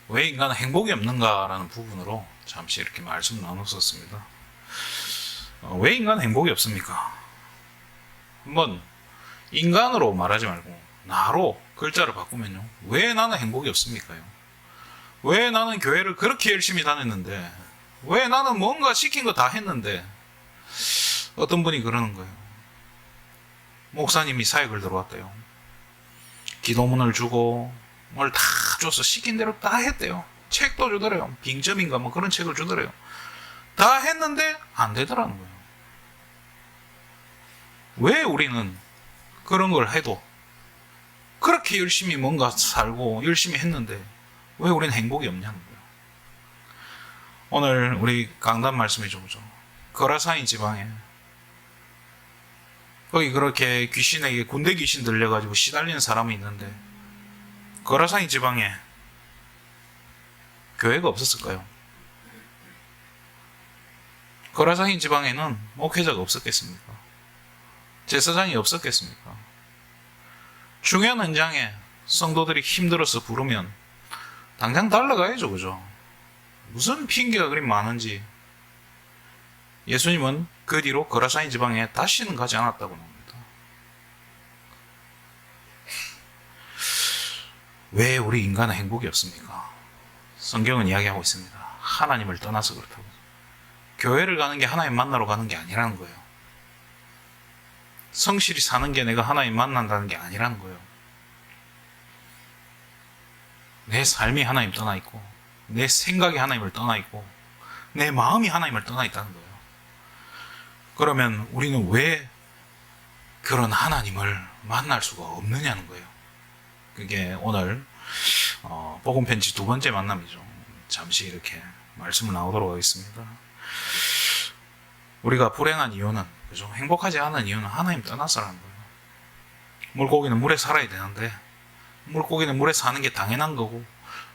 왜 인간은 행복이 없는가라는 부분으로 잠시 이렇게 말씀 나눴었습니다. 왜 인간은 행복이 없습니까? 한번 인간으로 말하지 말고 나로 글자를 바꾸면요. 왜 나는 행복이 없습니까요? 왜 나는 교회를 그렇게 열심히 다녔는데, 왜 나는 뭔가 시킨 거 다 했는데, 어떤 분이 그러는 거예요. 목사님이 사역을 들어왔대요. 기도문을 주고 뭘 다 줘서 시킨 대로 다 했대요. 책도 주더래요. 빙점인가 뭐 그런 책을 주더래요. 다 했는데 안 되더라는 거예요. 왜 우리는 그런 걸 해도 그렇게 열심히 뭔가 살고 열심히 했는데 왜 우리는 행복이 없냐는 거예요. 오늘 우리 강단 말씀해 주죠. 거라사인 지방에 거기 그렇게 귀신에게 군대 귀신 들려가지고 시달리는 사람이 있는데, 거라사인 지방에 교회가 없었을까요? 거라사인 지방에는 목회자가 없었겠습니까? 제사장이 없었겠습니까? 중요한 현장에 성도들이 힘들어서 부르면 당장 달려가야죠, 그죠? 무슨 핑계가 그리 많은지. 예수님은 그 뒤로 거라사인 지방에 다시는 가지 않았다고 합니다. 왜 우리 인간은 행복이 없습니까? 성경은 이야기하고 있습니다. 하나님을 떠나서 그렇다고. 교회를 가는 게 하나님 만나러 가는 게 아니라는 거예요. 성실히 사는 게 내가 하나님 만난다는 게 아니라는 거예요. 내 삶이 하나님 떠나 있고, 내 생각이 하나님을 떠나 있고, 내 마음이 하나님을 떠나 있다는 거예요. 그러면 우리는 왜 그런 하나님을 만날 수가 없느냐는 거예요. 그게 오늘 복음편지 두 번째 만남이죠. 잠시 이렇게 말씀을 나오도록 하겠습니다. 우리가 불행한 이유는, 그죠? 행복하지 않은 이유는 하나님 떠나서라는 거예요. 물고기는 물에 살아야 되는데 물고기는 물에 사는 게 당연한 거고,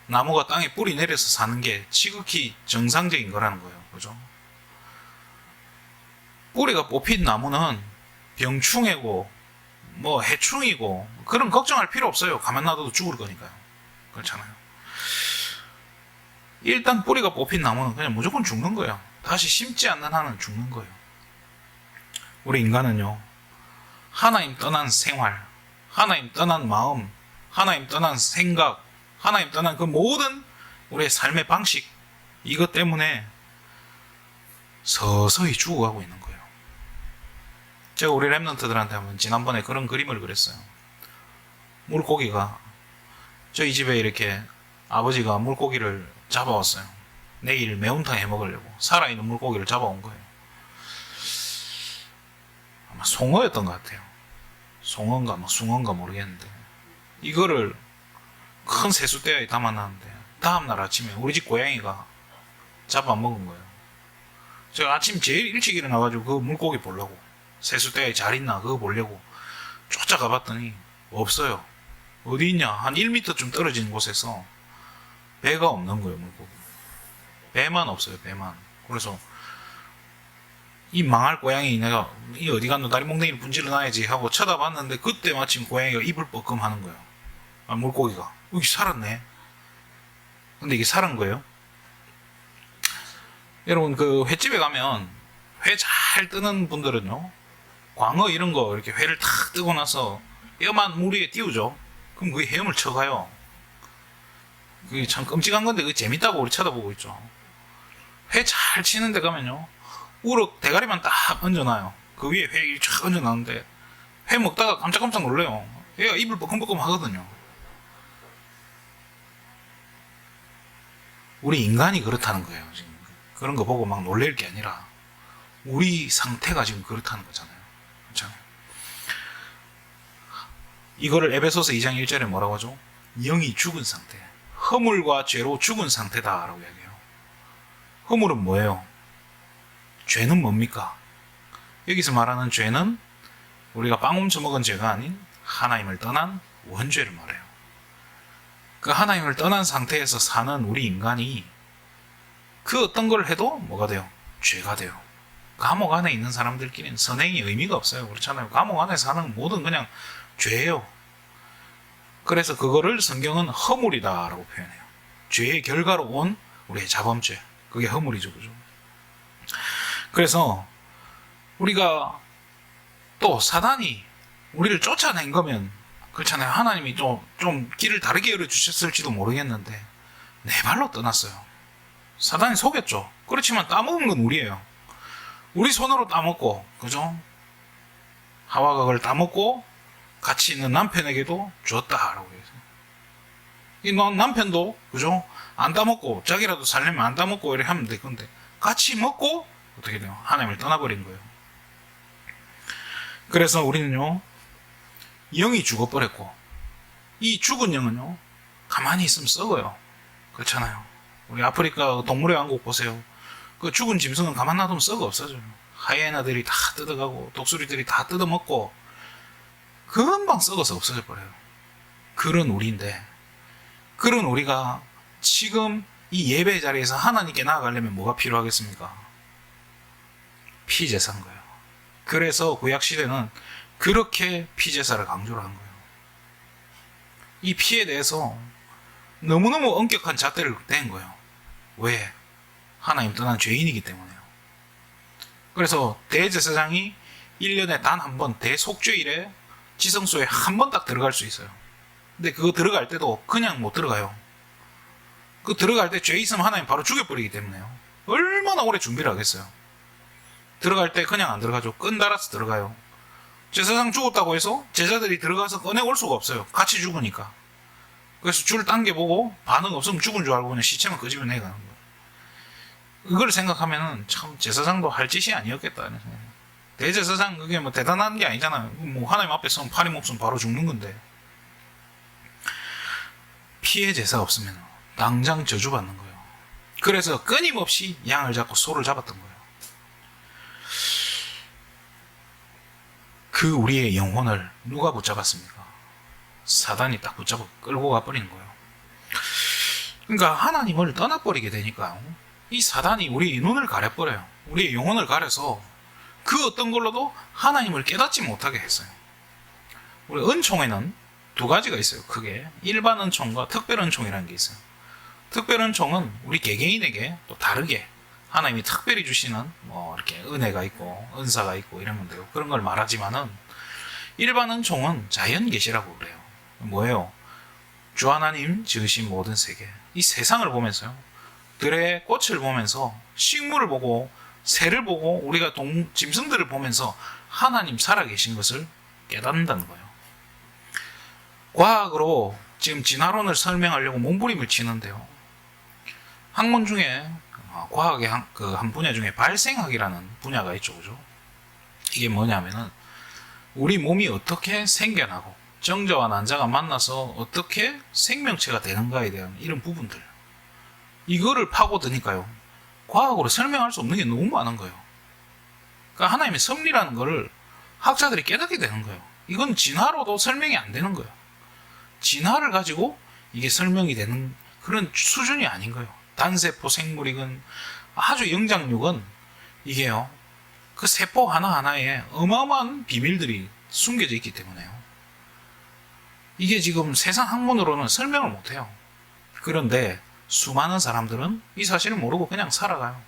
나무가 땅에 뿌리 내려서 사는 게 지극히 정상적인 거라는 거예요. 그죠? 뿌리가 뽑힌 나무는 병충해고 뭐 해충이고 그런 걱정할 필요 없어요. 가만 놔둬도 죽을 거니까요. 그렇잖아요. 일단 뿌리가 뽑힌 나무는 그냥 무조건 죽는 거예요. 다시 심지 않는 한은 죽는 거예요. 우리 인간은요, 하나님 떠난 생활, 하나님 떠난 마음, 하나님 떠난 생각, 하나님 떠난 그 모든 우리의 삶의 방식, 이것 때문에 서서히 죽어가고 있는 거예요. 제가 우리 랩런트들한테 한번 지난번에 그런 그림을 그렸어요. 물고기가, 저희 집에 이렇게 아버지가 물고기를 잡아왔어요. 내일 매운탕 해 먹으려고 살아있는 물고기를 잡아온 거예요. 아마 송어였던 것 같아요. 송어인가 뭐 숭어인가 모르겠는데, 이거를 큰 세숫대야에 담아놨는데 다음날 아침에 우리 집 고양이가 잡아먹은 거예요. 제가 아침 제일 일찍 일어나가지고 그 물고기 보려고, 세숫대야에 잘 있나 그거 보려고 쫓아가 봤더니 없어요. 어디 있냐, 한 1m쯤 떨어진 곳에서 배가 없는 거예요. 물고기 배만 없어요. 배만. 그래서 이 망할 고양이, 내가 이 어디 갔노, 다리 몽둥이를 분질러 놔야지 하고 쳐다봤는데 그때 마침 고양이가 입을 뻐끔 하는 거예요. 물고기가 여기 살았네. 근데 이게 살은 거예요. 여러분, 그 횟집에 가면 회 잘 뜨는 분들은요, 광어 이런 거 이렇게 회를 탁 뜨고 나서 뼈만 물 위에 띄우죠. 그럼 그게 헤엄을 쳐가요. 그게 참 끔찍한 건데 그게 재밌다고 우리 쳐다보고 있죠. 회 잘 치는 데 가면요, 우럭 대가리만 딱 얹어놔요. 그 위에 회 쫙 얹어놨는데 회 먹다가 깜짝깜짝 놀래요. 얘가 입을 뻐끔뻐끔 하거든요. 우리 인간이 그렇다는 거예요. 지금 그런 거 보고 막 놀랄 게 아니라 우리 상태가 지금 그렇다는 거잖아요. 그렇잖아요. 이거를 에베소서 2장 1절에 뭐라고 하죠? 영이 죽은 상태, 허물과 죄로 죽은 상태다라고 이야기해요. 허물은 뭐예요? 죄는 뭡니까? 여기서 말하는 죄는 우리가 빵 훔쳐 먹은 죄가 아닌 하나님을 떠난 원죄를 말해요. 그 하나님을 떠난 상태에서 사는 우리 인간이 그 어떤 걸 해도 뭐가 돼요? 죄가 돼요. 감옥 안에 있는 사람들끼리는 선행이 의미가 없어요. 그렇잖아요. 감옥 안에 사는 모든 그냥 죄예요. 그래서 그거를 성경은 허물이다라고 표현해요. 죄의 결과로 온 우리의 자범죄. 그게 허물이죠. 그죠? 그래서 우리가 또 사단이 우리를 쫓아낸 거면 그렇잖아요. 하나님이 좀 길을 다르게 열어주셨을지도 모르겠는데 내 발로 떠났어요. 사단이 속였죠. 그렇지만 따먹은 건 우리예요. 우리 손으로 따먹고, 그죠? 하와가 그걸 따먹고 같이 있는 남편에게도 줬다라고 해서 이 남편도, 그죠? 안 따먹고 자기라도 살려면 안 따먹고 이렇게 하면 될 건데 같이 먹고 어떻게 돼요? 하나님을 떠나버린 거예요. 그래서 우리는요, 영이 죽어버렸고 이 죽은 영은요 가만히 있으면 썩어요. 그렇잖아요. 우리 아프리카 동물의 왕국 보세요. 그 죽은 짐승은 가만 놔두면 썩어 없어져요. 하이에나들이 다 뜯어가고 독수리들이 다 뜯어먹고 금방 썩어서 없어져 버려요. 그런 우리인데, 그런 우리가 지금 이 예배 자리에서 하나님께 나아가려면 뭐가 필요하겠습니까? 피제사인 거예요. 그래서 구약시대는 그렇게 피제사를 강조를 한 거예요. 이 피에 대해서 너무너무 엄격한 잣대를 댄 거예요. 왜? 하나님 떠난 죄인이기 때문에요. 그래서 대제사장이 1년에 단 한 번 대속죄일에 지성소에 한 번 딱 들어갈 수 있어요. 근데 그거 들어갈 때도 그냥 못 들어가요. 그 들어갈 때 죄 있으면 하나님 바로 죽여버리기 때문에요. 얼마나 오래 준비를 하겠어요. 들어갈 때 그냥 안 들어가죠. 끈 달아서 들어가요. 제사장 죽었다고 해서 제자들이 들어가서 꺼내올 수가 없어요. 같이 죽으니까. 그래서 줄 당겨보고 반응 없으면 죽은 줄 알고 그냥 시체만 끄집어 내가는 거예요. 이걸 생각하면은 참 제사장도 할 짓이 아니었겠다. 대제사장 그게 뭐 대단한 게 아니잖아요. 뭐 하나님 앞에 서면 파리 목숨 바로 죽는 건데. 피해 제사 없으면 당장 저주받는 거예요. 그래서 끊임없이 양을 잡고 소를 잡았던 거예요. 그 우리의 영혼을 누가 붙잡았습니까? 사단이 딱 붙잡고 끌고 가버리는 거예요. 그러니까 하나님을 떠나버리게 되니까 이 사단이 우리 눈을 가려버려요. 우리의 영혼을 가려서 그 어떤 걸로도 하나님을 깨닫지 못하게 했어요. 우리 은총에는 두 가지가 있어요. 크게 일반 은총과 특별 은총이라는 게 있어요. 특별 은총은 우리 개개인에게 또 다르게 하나님이 특별히 주시는 뭐 이렇게 은혜가 있고 은사가 있고 이런 건데요. 그런 걸 말하지만은 일반 은총은 자연 계시라고 그래요. 뭐예요? 주 하나님 지으신 모든 세계, 이 세상을 보면서요, 들의 꽃을 보면서 식물을 보고 새를 보고 우리가 짐승들을 보면서 하나님 살아계신 것을 깨닫는다는 거예요. 과학으로 지금 진화론을 설명하려고 몸부림을 치는데요. 학문 중에 과학의 한 분야 중에 발생학이라는 분야가 있죠. 그죠? 이게 뭐냐면은 우리 몸이 어떻게 생겨나고 정자와 난자가 만나서 어떻게 생명체가 되는가에 대한 이런 부분들, 이거를 파고드니까요, 과학으로 설명할 수 없는 게 너무 많은 거예요. 그러니까 하나님의 섭리라는 거를 학자들이 깨닫게 되는 거예요. 이건 진화로도 설명이 안 되는 거예요. 진화를 가지고 이게 설명이 되는 그런 수준이 아닌 거예요. 단세포 생물이건 아주 영장육은 이게요, 그 세포 하나하나에 어마어마한 비밀들이 숨겨져 있기 때문에요. 이게 지금 세상 학문으로는 설명을 못해요. 그런데 수많은 사람들은 이 사실을 모르고 그냥 살아가요.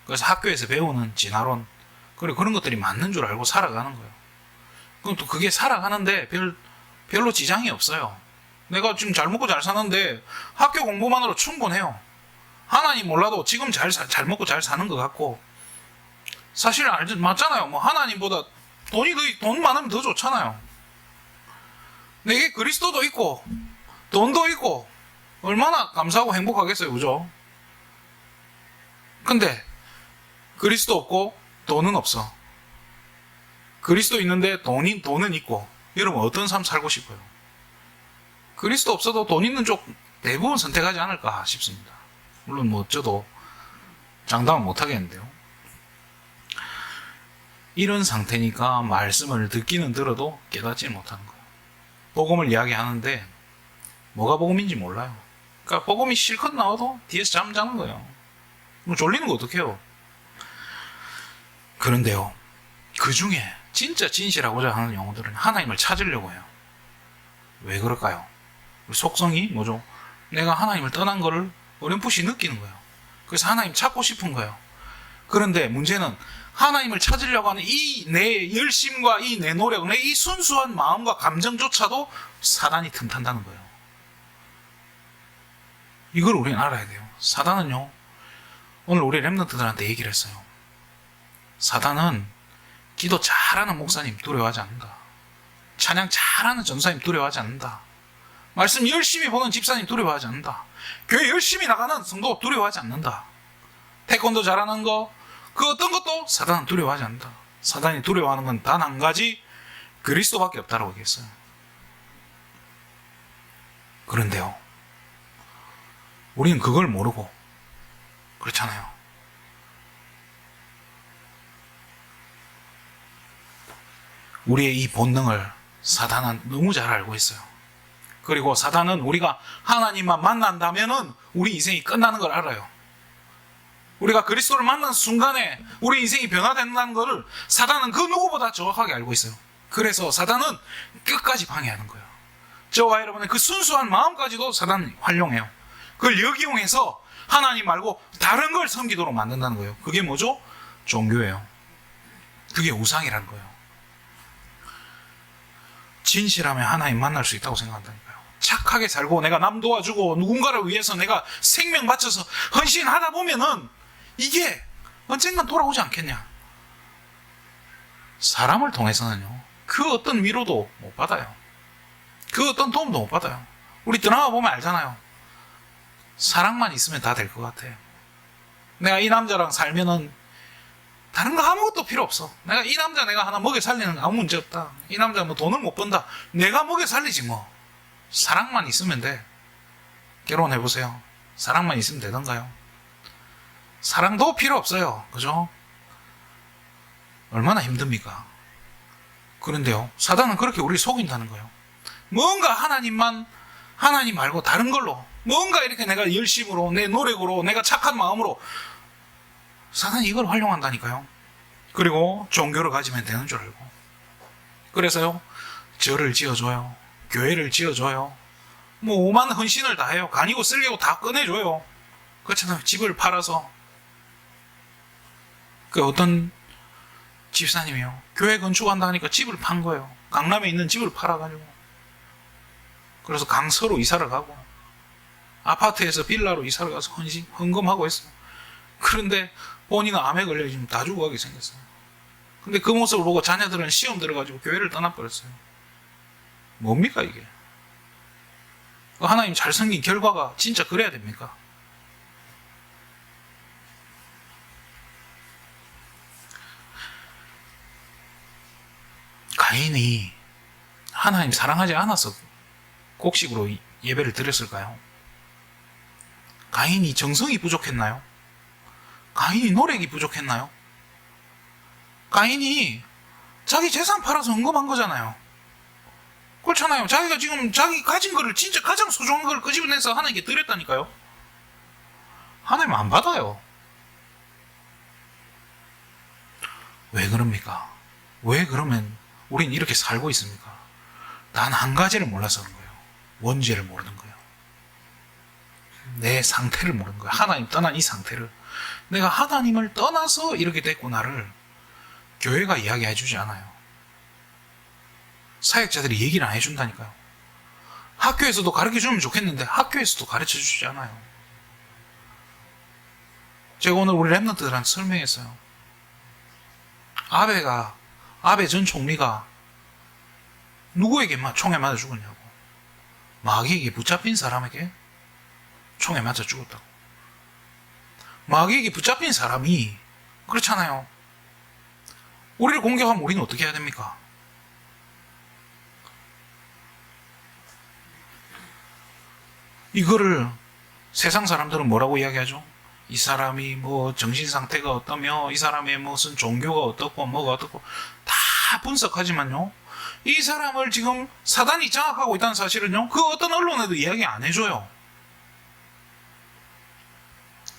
그래서 학교에서 배우는 진화론, 그리고 그런 것들이 맞는 줄 알고 살아가는 거예요. 그럼 또 그게 살아가는데 별로 지장이 없어요. 내가 지금 잘 먹고 잘 사는데 학교 공부만으로 충분해요. 하나님 몰라도 지금 잘 먹고 잘 사는 것 같고, 사실 맞잖아요. 뭐 하나님보다 돈 많으면 더 좋잖아요. 내게 그리스도도 있고 돈도 있고 얼마나 감사하고 행복하겠어요. 그죠? 근데 그리스도 없고 돈은 없어. 그리스도 있는데 돈은 있고, 여러분 어떤 삶 살고 싶어요? 그리스도 없어도 돈 있는 쪽 대부분 선택하지 않을까 싶습니다. 물론 뭐 저도 장담은 못하겠는데요. 이런 상태니까 말씀을 듣기는 들어도 깨닫지 못하는 거예요. 복음을 이야기하는데 뭐가 복음인지 몰라요. 그러니까 복음이 실컷 나와도 뒤에서 잠 자는 거예요. 뭐 졸리는 거 어떡해요? 그런데요, 그 중에 진짜 진실하고자 하는 영혼들은 하나님을 찾으려고 해요. 왜 그럴까요? 속성이 뭐죠? 내가 하나님을 떠난 거를 어렴풋이 느끼는 거예요. 그래서 하나님 찾고 싶은 거예요. 그런데 문제는 하나님을 찾으려고 하는 이 내 열심과 이 내 노력, 내 이 순수한 마음과 감정조차도 사단이 틈탄다는 거예요. 이걸 우리는 알아야 돼요. 사단은요, 오늘 우리 랩런트들한테 얘기를 했어요. 사단은 기도 잘하는 목사님 두려워하지 않는다. 찬양 잘하는 전사님 두려워하지 않는다. 말씀 열심히 보는 집사님 두려워하지 않는다. 교회 열심히 나가는 성도 두려워하지 않는다. 태권도 잘하는 거, 그 어떤 것도 사단은 두려워하지 않는다. 사단이 두려워하는 건 단 한 가지, 그리스도밖에 없다라고 얘기했어요. 그런데요, 우리는 그걸 모르고 그렇잖아요. 우리의 이 본능을 사단은 너무 잘 알고 있어요. 그리고 사단은 우리가 하나님만 만난다면은 우리 인생이 끝나는 걸 알아요. 우리가 그리스도를 만난 순간에 우리 인생이 변화된다는 것을 사단은 그 누구보다 정확하게 알고 있어요. 그래서 사단은 끝까지 방해하는 거예요. 저와 여러분의 그 순수한 마음까지도 사단이 활용해요. 그걸 역이용해서 하나님 말고 다른 걸 섬기도록 만든다는 거예요. 그게 뭐죠? 종교예요. 그게 우상이라는 거예요. 진실하면 하나님 만날 수 있다고 생각한다니까요. 착하게 살고 내가 남 도와주고 누군가를 위해서 내가 생명 바쳐서 헌신하다 보면은 이게 언젠간 돌아오지 않겠냐. 사람을 통해서는요, 그 어떤 위로도 못 받아요. 그 어떤 도움도 못 받아요. 우리 드라마 보면 알잖아요. 사랑만 있으면 다 될 것 같아요. 내가 이 남자랑 살면은 다른 거 아무것도 필요 없어. 내가 이 남자 내가 하나 먹여 살리는 거 아무 문제 없다. 이 남자 뭐 돈을 못 번다. 내가 먹여 살리지 뭐. 사랑만 있으면 돼. 결혼해보세요. 사랑만 있으면 되던가요? 사랑도 필요 없어요. 그죠? 얼마나 힘듭니까? 그런데요, 사단은 그렇게 우리를 속인다는 거예요. 뭔가 하나님 말고 다른 걸로, 뭔가 이렇게 내가 열심으로, 내 노력으로, 내가 착한 마음으로, 사단이 이걸 활용한다니까요. 그리고 종교를 가지면 되는 줄 알고. 그래서요, 절을 지어줘요. 교회를 지어줘요. 뭐 오만 헌신을 다 해요. 간이고 쓸개고 다 꺼내줘요. 그렇잖아요. 집을 팔아서. 그 어떤 집사님이요, 교회 건축한다 하니까 집을 판 거예요. 강남에 있는 집을 팔아가지고. 그래서 강서로 이사를 가고 아파트에서 빌라로 이사를 가서 헌금하고 했어요. 그런데 본인은 암에 걸려 지금 다 죽어가게 생겼어요. 근데 그 모습을 보고 자녀들은 시험 들어가지고 교회를 떠나버렸어요. 뭡니까 이게? 하나님 잘 섬긴 결과가 진짜 그래야 됩니까? 가인이 하나님 사랑하지 않아서 곡식으로 예배를 드렸을까요? 가인이 정성이 부족했나요? 가인이 노력이 부족했나요? 가인이 자기 재산 팔아서 헌금한 거잖아요. 그렇잖아요. 자기가 지금 자기 가진 거를 진짜 가장 소중한 걸 끄집어내서 하나님께 드렸다니까요. 하나님 안 받아요. 왜 그럽니까? 왜 그러면 우린 이렇게 살고 있습니까? 단 한 가지를 몰라서 그런 거예요. 원죄를 모르는 거예요. 내 상태를 모르는 거예요. 하나님 떠난 이 상태를. 내가 하나님을 떠나서 이렇게 됐구나를 교회가 이야기해 주지 않아요. 사역자들이 얘기를 안 해준다니까요. 학교에서도 가르쳐 주면 좋겠는데 학교에서도 가르쳐 주지 않아요. 제가 오늘 우리 랩런트들한테 설명했어요. 아베 전 총리가 누구에게 총에 맞아 죽었냐고. 마귀에게 붙잡힌 사람에게 총에 맞아 죽었다고. 마귀에게 붙잡힌 사람이, 그렇잖아요. 우리를 공격하면 우리는 어떻게 해야 됩니까? 이거를 세상 사람들은 뭐라고 이야기하죠? 이 사람이 뭐 정신 상태가 어떠며, 이 사람의 무슨 종교가 어떻고 뭐가 어떻고 다 분석하지만요, 이 사람을 지금 사단이 장악하고 있다는 사실은요, 그 어떤 언론에도 이야기 안 해줘요.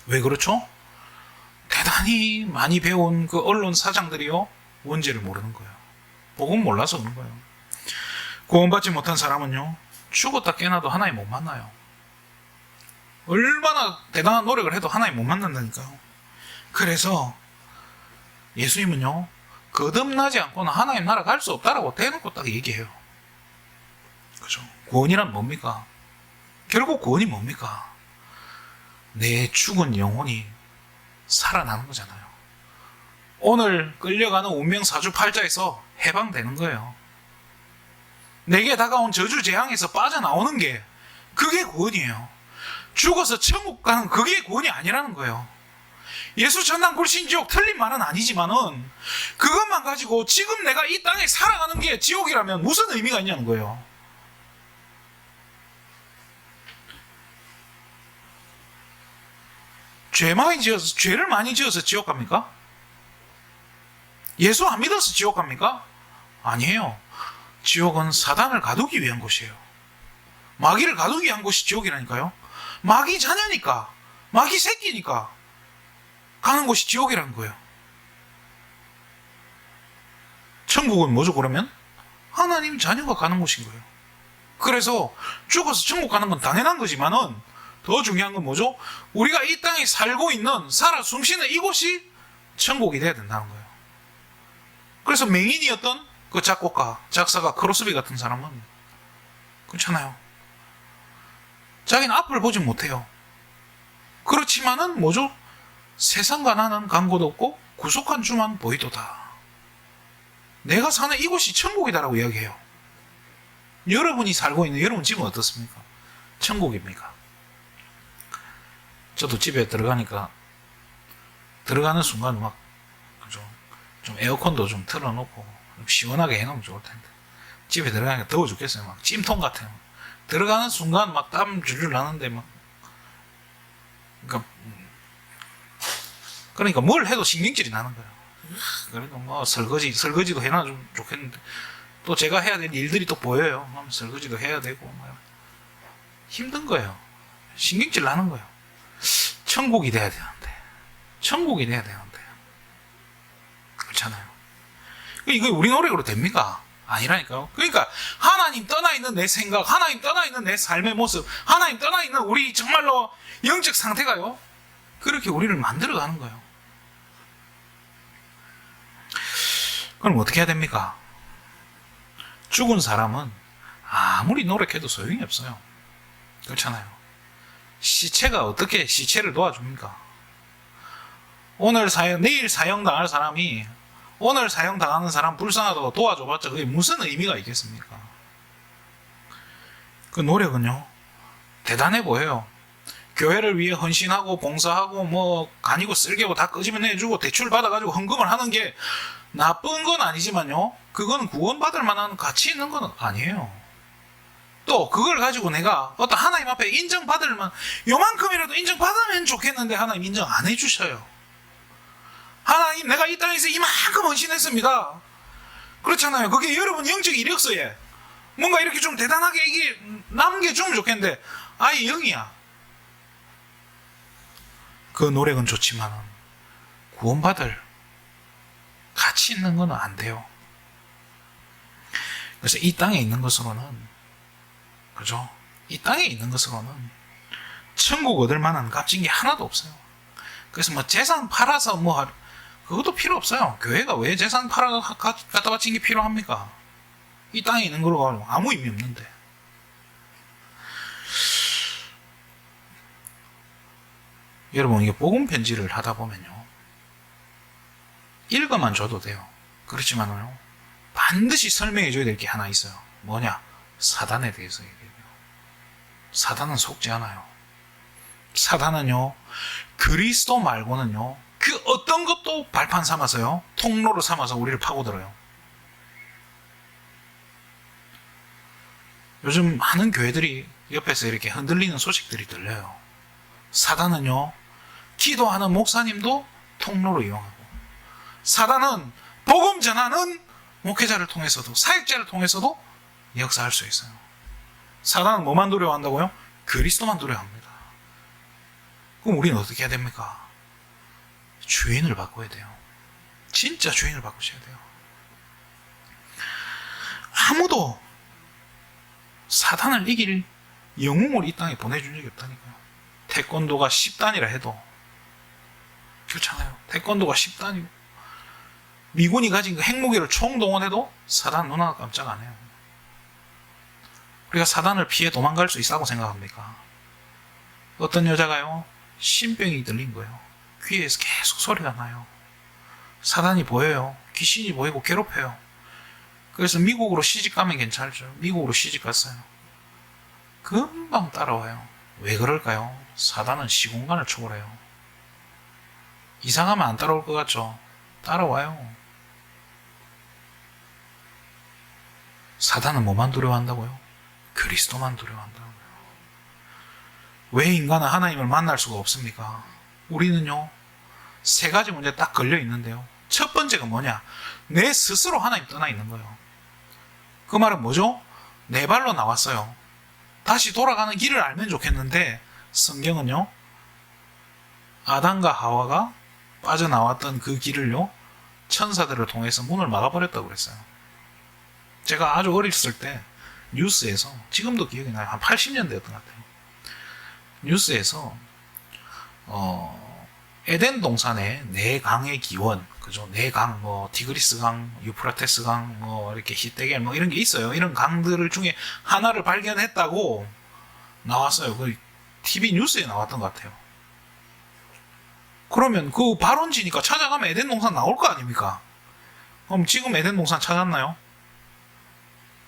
왜 그렇죠? 많이 배운 그 언론 사장들이요, 원죄를 모르는 거예요. 복음 몰라서 그런 거예요. 구원받지 못한 사람은요, 죽었다 깨어나도 하나님 못 만나요. 얼마나 대단한 노력을 해도 하나님 못 만난다니까요. 그래서 예수님은요, 거듭나지 않고는 하나님 나라 갈 수 없다라고 대놓고 딱 얘기해요. 그죠? 구원이란 뭡니까? 결국 구원이 뭡니까? 내 죽은 영혼이 살아나는 거잖아요. 오늘 끌려가는 운명 사주팔자에서 해방되는 거예요. 내게 다가온 저주 재앙에서 빠져나오는 게 그게 구원이에요. 죽어서 천국 가는 그게 구원이 아니라는 거예요. 예수 전당 불신지옥 틀린 말은 아니지만은 그것만 가지고 지금 내가 이 땅에 살아가는 게 지옥이라면 무슨 의미가 있냐는 거예요. 죄를 많이 지어서 지옥 갑니까? 예수 안 믿어서 지옥 갑니까? 아니에요. 지옥은 사단을 가두기 위한 곳이에요. 마귀를 가두기 위한 곳이 지옥이라니까요. 마귀 자녀니까, 마귀 새끼니까 가는 곳이 지옥이라는 거예요. 천국은 뭐죠, 그러면? 하나님 자녀가 가는 곳인 거예요. 그래서 죽어서 천국 가는 건 당연한 거지만은 더 중요한 건 뭐죠? 우리가 이 땅에 살고 있는, 살아 숨쉬는 이곳이 천국이 돼야 된다는 거예요. 그래서 맹인이었던 그 작곡가, 작사가 크로스비 같은 사람은 그렇잖아요. 자기는 앞을 보지 못해요. 그렇지만은 뭐죠? 세상과 나는 간고도 없고 구속한 주만 보이도다. 내가 사는 이곳이 천국이다라고 이야기해요. 여러분이 살고 있는 여러분 지금 어떻습니까? 천국입니까? 저도 집에 들어가니까 들어가는 순간 막 좀 에어컨도 좀 틀어놓고 좀 시원하게 해놓으면 좋을 텐데 집에 들어가니까 더워 죽겠어요. 막 찜통 같아요. 들어가는 순간 막 땀 줄줄 나는데 막 그러니까 뭘 해도 신경질이 나는 거예요. 그래도 뭐 설거지도 해놔 좀 좋겠는데 또 제가 해야 될 일들이 또 보여요. 설거지도 해야 되고 힘든 거예요. 신경질 나는 거예요. 천국이 돼야 되는데 그렇잖아요. 이거 우리 노력으로 됩니까? 아니라니까요. 그러니까 하나님 떠나 있는 내 생각, 하나님 떠나 있는 내 삶의 모습, 하나님 떠나 있는 우리 정말로 영적 상태가요, 그렇게 우리를 만들어가는 거예요. 그럼 어떻게 해야 됩니까? 죽은 사람은 아무리 노력해도 소용이 없어요. 그렇잖아요. 시체가 어떻게 시체를 도와줍니까? 내일 사형당할 사람이 오늘 사형당하는 사람 불쌍하다고 도와줘봤자 그게 무슨 의미가 있겠습니까? 그 노력은요, 대단해 보여요. 교회를 위해 헌신하고 봉사하고 뭐 간이고 쓸개고 다 끄집어 내주고 대출 받아가지고 헌금을 하는 게 나쁜 건 아니지만요, 그건 구원받을 만한 가치 있는 건 아니에요. 또 그걸 가지고 내가 어떤 하나님 앞에 인정받을 만, 요만큼이라도 인정받으면 좋겠는데 하나님 인정 안 해주셔요. 하나님, 내가 이 땅에서 이만큼 헌신했습니다. 그렇잖아요. 그게 여러분 영적 이력서에 뭔가 이렇게 좀 대단하게 이게 남겨주면 좋겠는데 아예 0이야. 그 노력은 좋지만 구원받을 가치 있는 건 안 돼요. 그래서 이 땅에 있는 것으로는, 그죠? 이 땅에 있는 것으로는 천국 얻을 만한 값진 게 하나도 없어요. 그래서 뭐 재산 팔아서 뭐 그것도 필요 없어요. 교회가 왜 재산 팔아 갖다 바친 게 필요합니까? 이 땅에 있는 걸로 가지고 아무 의미 없는데. 여러분, 이게 복음 편지를 하다 보면요, 읽어만 줘도 돼요. 그렇지만요, 반드시 설명해 줘야 될 게 하나 있어요. 뭐냐? 사단에 대해서 얘기해요. 사단은 속지 않아요. 사단은요, 그리스도 말고는요, 그 어떤 것도 발판 삼아서요, 통로로 삼아서 우리를 파고들어요. 요즘 많은 교회들이 옆에서 이렇게 흔들리는 소식들이 들려요. 사단은요, 기도하는 목사님도 통로로 이용하고, 사단은 복음 전하는 목회자를 통해서도, 사역자를 통해서도 역사할 수 있어요. 사단은 뭐만 두려워한다고요? 그리스도만 두려워합니다. 그럼 우리는 어떻게 해야 됩니까? 주인을 바꿔야 돼요. 진짜 주인을 바꾸셔야 돼요. 아무도 사단을 이길 영웅을 이 땅에 보내준 적이 없다니까요. 태권도가 10단이라 해도 그렇잖아요. 태권도가 10단이고 미군이 가진 그 핵무기를 총동원해도 사단 눈 하나 깜짝 안 해요. 우리가 사단을 피해 도망갈 수 있다고 생각합니까? 어떤 여자가요, 신병이 들린 거예요. 귀에서 계속 소리가 나요. 사단이 보여요. 귀신이 보이고 괴롭혀요. 그래서 미국으로 시집 가면 괜찮죠. 미국으로 시집 갔어요. 금방 따라와요. 왜 그럴까요? 사단은 시공간을 초월해요. 이상하면 안 따라올 것 같죠? 따라와요. 사단은 뭐만 두려워한다고요? 그리스도만 두려워한다고요. 왜 인간은 하나님을 만날 수가 없습니까? 우리는요, 세 가지 문제 딱 걸려 있는데요. 첫 번째가 뭐냐? 내 스스로 하나님 떠나 있는 거예요. 그 말은 뭐죠? 내 발로 나왔어요. 다시 돌아가는 길을 알면 좋겠는데 성경은요, 아담과 하와가 빠져나왔던 그 길을요, 천사들을 통해서 문을 막아버렸다고 그랬어요. 제가 아주 어렸을 때 뉴스에서, 지금도 기억이 나요. 한 80년대였던 것 같아요. 뉴스에서 에덴 동산의 네 강의 기원, 그죠? 네 강, 뭐 티그리스 강, 유프라테스 강, 뭐 이렇게 히데겔 뭐 이런 게 있어요. 이런 강들 중에 하나를 발견했다고 나왔어요. 그 TV 뉴스에 나왔던 것 같아요. 그러면 그 발원지니까 찾아가면 에덴 동산 나올 거 아닙니까? 그럼 지금 에덴 동산 찾았나요?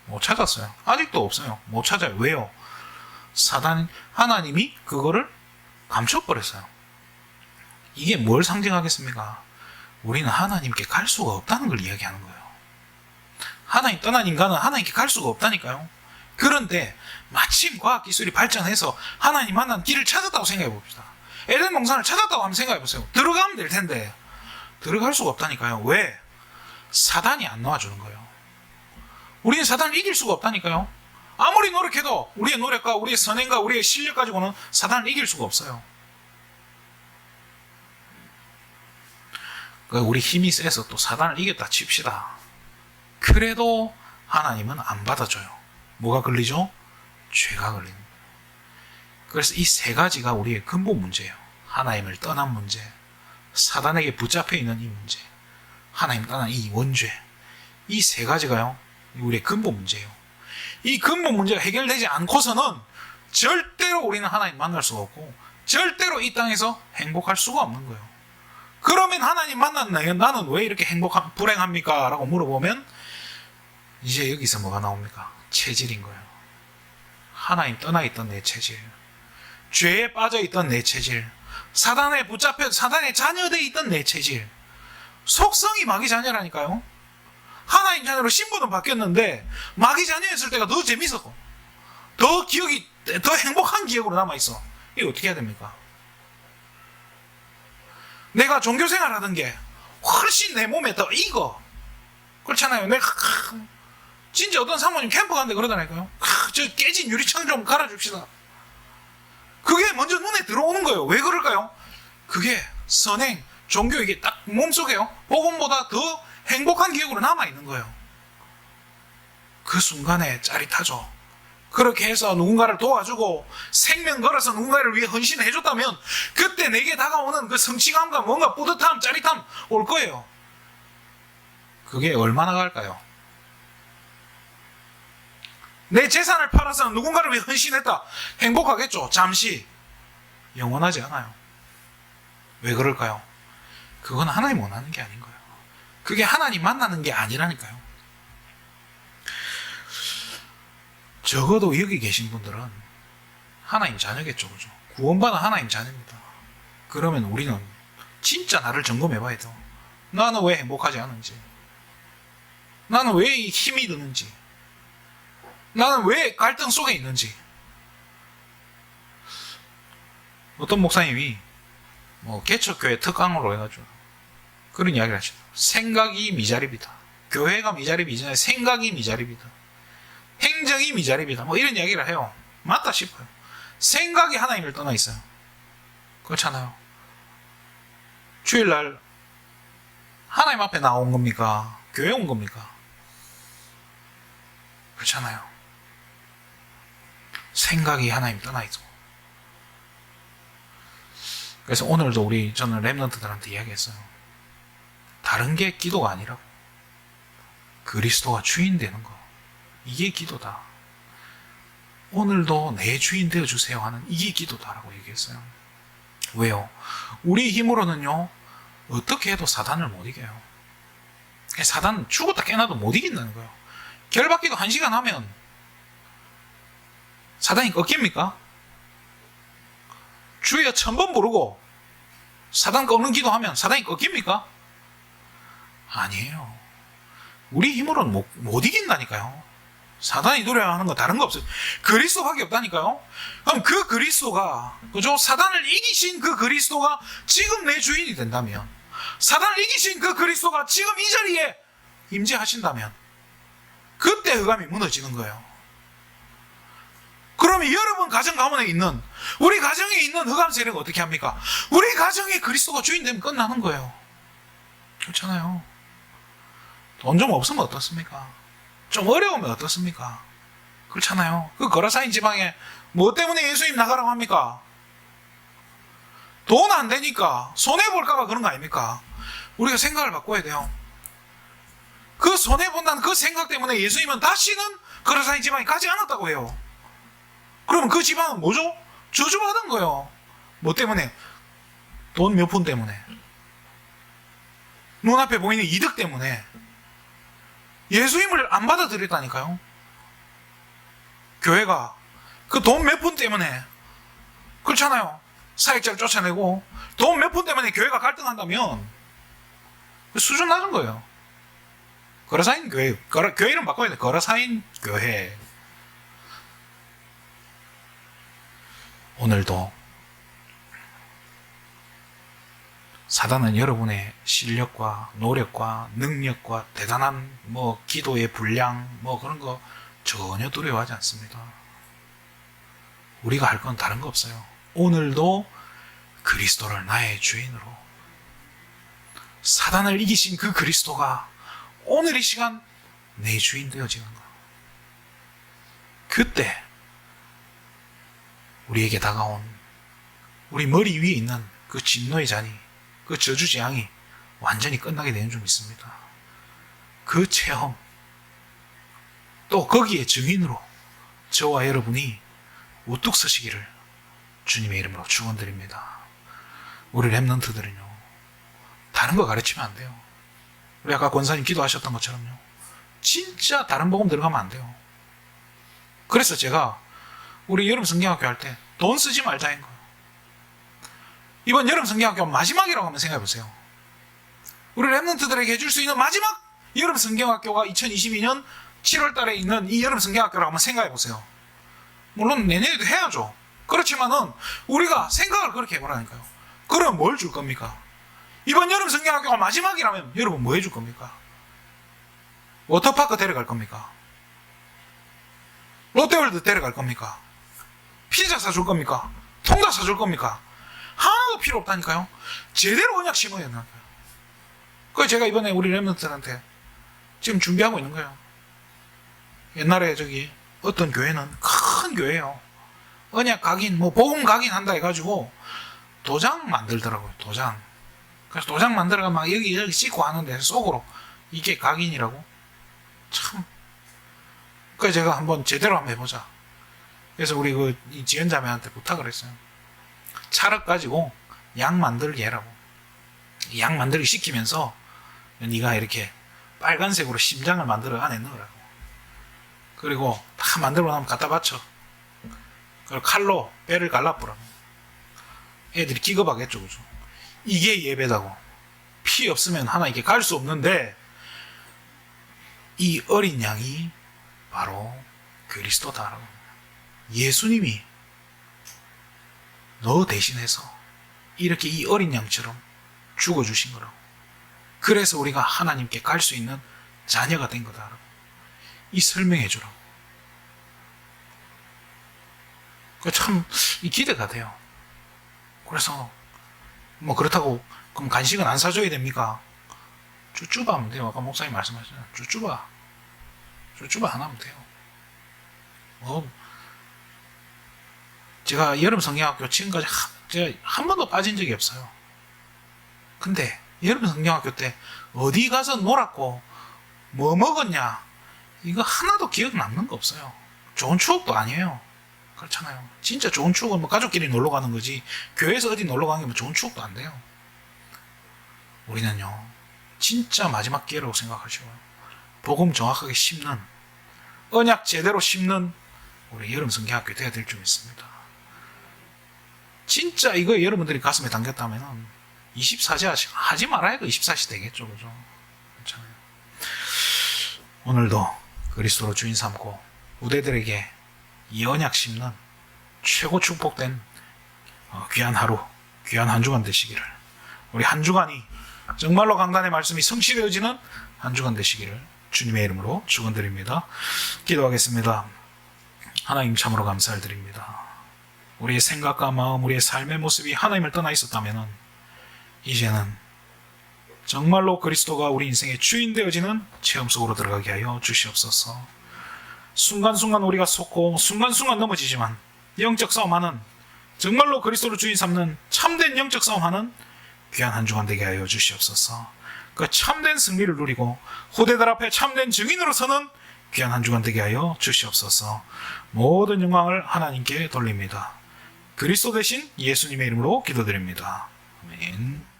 못 찾았어요. 아직도 없어요. 못 찾아요. 왜요? 하나님이 그거를 감춰버렸어요. 이게 뭘 상징하겠습니까? 우리는 하나님께 갈 수가 없다는 걸 이야기하는 거예요. 하나님 떠난 인간은 하나님께 갈 수가 없다니까요. 그런데 마침 과학기술이 발전해서 하나님 만난 길을 찾았다고 생각해 봅시다. 에덴 동산을 찾았다고 하면 생각해 보세요. 들어가면 될 텐데 들어갈 수가 없다니까요. 왜? 사단이 안 놓아주는 거예요. 우리는 사단을 이길 수가 없다니까요. 아무리 노력해도 우리의 노력과 우리의 선행과 우리의 실력 가지고는 사단을 이길 수가 없어요. 우리 힘이 세서 또 사단을 이겼다 칩시다. 그래도 하나님은 안 받아줘요. 뭐가 걸리죠? 죄가 걸리는 거예요. 그래서 이 세 가지가 우리의 근본 문제예요. 하나님을 떠난 문제, 사단에게 붙잡혀 있는 이 문제, 하나님 떠난 이 원죄, 이 세 가지가요, 우리의 근본 문제예요. 이 근본 문제가 해결되지 않고서는 절대로 우리는 하나님 만날 수가 없고 절대로 이 땅에서 행복할 수가 없는 거예요. 그러면 하나님 만났나요? 나는 왜 이렇게 불행합니까? 라고 물어보면 이제 여기서 뭐가 나옵니까? 체질인 거예요. 하나님 떠나 있던 내 체질, 죄에 빠져 있던 내 체질, 사단에 붙잡혀 사단에 자녀되어 있던 내 체질, 속성이 마귀 자녀라니까요. 하나님 자녀로 신분은 바뀌었는데 마귀 자녀였을 때가 더 재밌었고 더 기억이 더 행복한 기억으로 남아있어. 이거 어떻게 해야 됩니까? 내가 종교생활 하던 게 훨씬 내 몸에 더 익어. 그렇잖아요. 내가 진짜 어떤 사모님 캠프 갔는데 그러더라니까요. 저 깨진 유리창 좀 갈아줍시다. 그게 먼저 눈에 들어오는 거예요. 왜 그럴까요? 그게 선행, 종교, 이게 딱 몸속에요, 복음보다 더 행복한 기억으로 남아있는 거예요. 그 순간에 짜릿하죠. 그렇게 해서 누군가를 도와주고 생명 걸어서 누군가를 위해 헌신해줬다면 그때 내게 다가오는 그 성취감과 뭔가 뿌듯함, 짜릿함 올 거예요. 그게 얼마나 갈까요? 내 재산을 팔아서 누군가를 위해 헌신했다. 행복하겠죠. 잠시. 영원하지 않아요. 왜 그럴까요? 그건 하나님 원하는 게 아닌 거예요. 그게 하나님 만나는 게 아니라니까요. 적어도 여기 계신 분들은 하나님 자녀겠죠. 그죠? 구원받은 하나님 자녀입니다. 그러면 우리는 진짜 나를 점검해 봐야 돼요. 나는 왜 행복하지 않은지, 나는 왜 힘이 드는지, 나는 왜 갈등 속에 있는지. 어떤 목사님이 개척교회 특강으로 해가지고 그런 이야기를 하시죠. 생각이 미자립이다. 교회가 미자립이 이전에 생각이 미자립이다. 행정이 미자립이다. 이런 이야기를 해요. 맞다 싶어요. 생각이 하나님을 떠나 있어요. 그렇잖아요. 주일날 하나님 앞에 나온 겁니까? 교회 온 겁니까? 그렇잖아요. 생각이 하나님 떠나 있어. 그래서 오늘도 저는 랩런트들한테 이야기했어요. 다른 게 기도가 아니라고. 그리스도가 주인 되는 거. 이게 기도다. 오늘도 내 주인 되어주세요 하는 이게 기도다라고 얘기했어요. 왜요? 우리 힘으로는요, 어떻게 해도 사단을 못 이겨요. 사단 죽었다 깨나도 못 이긴다는 거예요. 결박기도 1시간 하면 사단이 꺾입니까? 주여 1000번 부르고 사단 꺾는 기도하면 사단이 꺾입니까? 아니에요. 우리 힘으로는 못 이긴다니까요. 사단이 두려워하는 거 다른 거 없어요. 그리스도밖에 없다니까요. 그럼 그 그리스도가, 그죠? 사단을 이기신 그 그리스도가 지금 내 주인이 된다면, 사단을 이기신 그 그리스도가 지금 이 자리에 임재하신다면, 그때 흑암이 무너지는 거예요. 그러면 여러분 가정 가문에 있는, 우리 가정에 있는 흑암 세력은 어떻게 합니까? 우리 가정에 그리스도가 주인 되면 끝나는 거예요. 그렇잖아요. 돈 좀 없으면 어떻습니까? 좀 어려우면 어떻습니까? 그렇잖아요. 그 거라사인 지방에 뭐 때문에 예수님 나가라고 합니까? 돈 안 되니까 손해볼까봐 그런 거 아닙니까? 우리가 생각을 바꿔야 돼요. 그 손해본다는 그 생각 때문에 예수님은 다시는 거라사인 지방에 가지 않았다고 해요. 그러면 그 지방은 뭐죠? 저주받은 거예요. 뭐 때문에? 돈 몇 푼 때문에. 눈앞에 보이는 이득 때문에. 예수님을 안 받아들였다니까요. 교회가 그 돈 몇 푼 때문에, 그렇잖아요. 사역자를 쫓아내고 돈 몇 푼 때문에 교회가 갈등한다면 수준 낮은 거예요. 거라사인 교회, 교회 이름 바꿔야 돼. 거라사인 교회. 오늘도 사단은 여러분의 실력과 노력과 능력과 대단한 기도의 분량 그런 거 전혀 두려워하지 않습니다. 우리가 할 건 다른 거 없어요. 오늘도 그리스도를 나의 주인으로, 사단을 이기신 그 그리스도가 오늘 이 시간 내 주인 되어지는 거. 그때 우리에게 다가온 우리 머리 위에 있는 그 진노의 잔이, 그 저주재앙이 완전히 끝나게 되는 줄 믿습니다. 그 체험, 또 거기에 증인으로 저와 여러분이 우뚝 서시기를 주님의 이름으로 축원드립니다. 우리 랩런트들은요, 다른 거 가르치면 안 돼요. 우리 아까 권사님 기도하셨던 것처럼요, 진짜 다른 복음 들어가면 안 돼요. 그래서 제가 우리 여름 성경학교 할 때 돈 쓰지 말자인 거예요. 이번 여름 성경학교 마지막이라고 한번 생각해 보세요. 우리 랩런트들에게 해줄 수 있는 마지막 여름 성경학교가 2022년 7월 달에 있는 이 여름 성경학교라고 한번 생각해 보세요. 물론 내년에도 해야죠. 그렇지만은 우리가 생각을 그렇게 해보라니까요. 그럼 뭘 줄 겁니까? 이번 여름 성경학교가 마지막이라면 여러분 뭐 해줄 겁니까? 워터파크 데려갈 겁니까? 롯데월드 데려갈 겁니까? 피자 사줄 겁니까? 통닭 사줄 겁니까? 하나도 필요 없다니까요. 제대로 언약 심어야 된다니까요. 그래서 제가 이번에 우리 랩런트들한테 지금 준비하고 있는 거예요. 옛날에 어떤 교회는 큰 교회예요. 언약 각인, 복음 각인 한다 해가지고 도장 만들더라고요. 도장. 그래서 도장 만들어가 막 여기 찍고 하는데 속으로 이게 각인이라고. 참. 그래서 제가 한번 제대로 한번 해보자. 그래서 우리 이 지연자매한테 부탁을 했어요. 찰흙 가지고 양 만들기 해라고. 양 만들기 시키면서 네가 이렇게 빨간색으로 심장을 만들어 안에 넣으라고. 그리고 다 만들고 나면 갖다 받쳐. 그리고 칼로 뼈를 갈라뿌라고. 애들이 기겁하겠죠, 그죠? 이게 예배다고. 피 없으면 하나 이게 갈 수 없는데, 이 어린 양이 바로 그리스도다라고. 예수님이 너 대신해서 이렇게 이 어린 양처럼 죽어주신 거라고. 그래서 우리가 하나님께 갈 수 있는 자녀가 된 거다라고. 이 설명해 주라고. 참 기대가 돼요. 그래서 그렇다고 그럼 간식은 안 사줘야 됩니까? 쭈쭈바 하면 돼요. 아까 목사님 말씀하셨잖아요. 쭈쭈바 하나 하면 돼요. 제가 여름 성경학교 지금까지 제가 한 번도 빠진 적이 없어요. 근데 여름 성경학교 때 어디 가서 놀았고 뭐 먹었냐 이거 하나도 기억 남는 거 없어요. 좋은 추억도 아니에요. 그렇잖아요. 진짜 좋은 추억은 뭐 가족끼리 놀러 가는 거지 교회에서 어디 놀러 가는 게 뭐 좋은 추억도 안 돼요. 우리는요 진짜 마지막 기회라고 생각하시고 복음 정확하게 심는 언약 제대로 심는 우리 여름 성경학교 돼야 될 줄 믿습니다. 진짜 이거 여러분들이 가슴에 담겼다면 24시 하지 말아야 그 24시 되겠죠. 그죠? 괜찮아요. 오늘도 그리스도로 주인 삼고 우대들에게 이 언약 심는 최고 축복된 귀한 하루, 귀한 한 주간 되시기를 우리 한 주간이 정말로 강단의 말씀이 성취되어지는 한 주간 되시기를 주님의 이름으로 축원드립니다. 기도하겠습니다. 하나님 참으로 감사를 드립니다. 우리의 생각과 마음, 우리의 삶의 모습이 하나님을 떠나 있었다면 이제는 정말로 그리스도가 우리 인생의 주인 되어지는 체험 속으로 들어가게 하여 주시옵소서. 순간순간 우리가 속고 순간순간 넘어지지만 영적 싸움하는 정말로 그리스도를 주인 삼는 참된 영적 싸움하는 귀한 한 주간 되게 하여 주시옵소서. 그 참된 승리를 누리고 후대들 앞에 참된 증인으로 서는 귀한 한 주간 되게 하여 주시옵소서. 모든 영광을 하나님께 돌립니다. 그리스도 대신 예수님의 이름으로 기도드립니다. 아멘.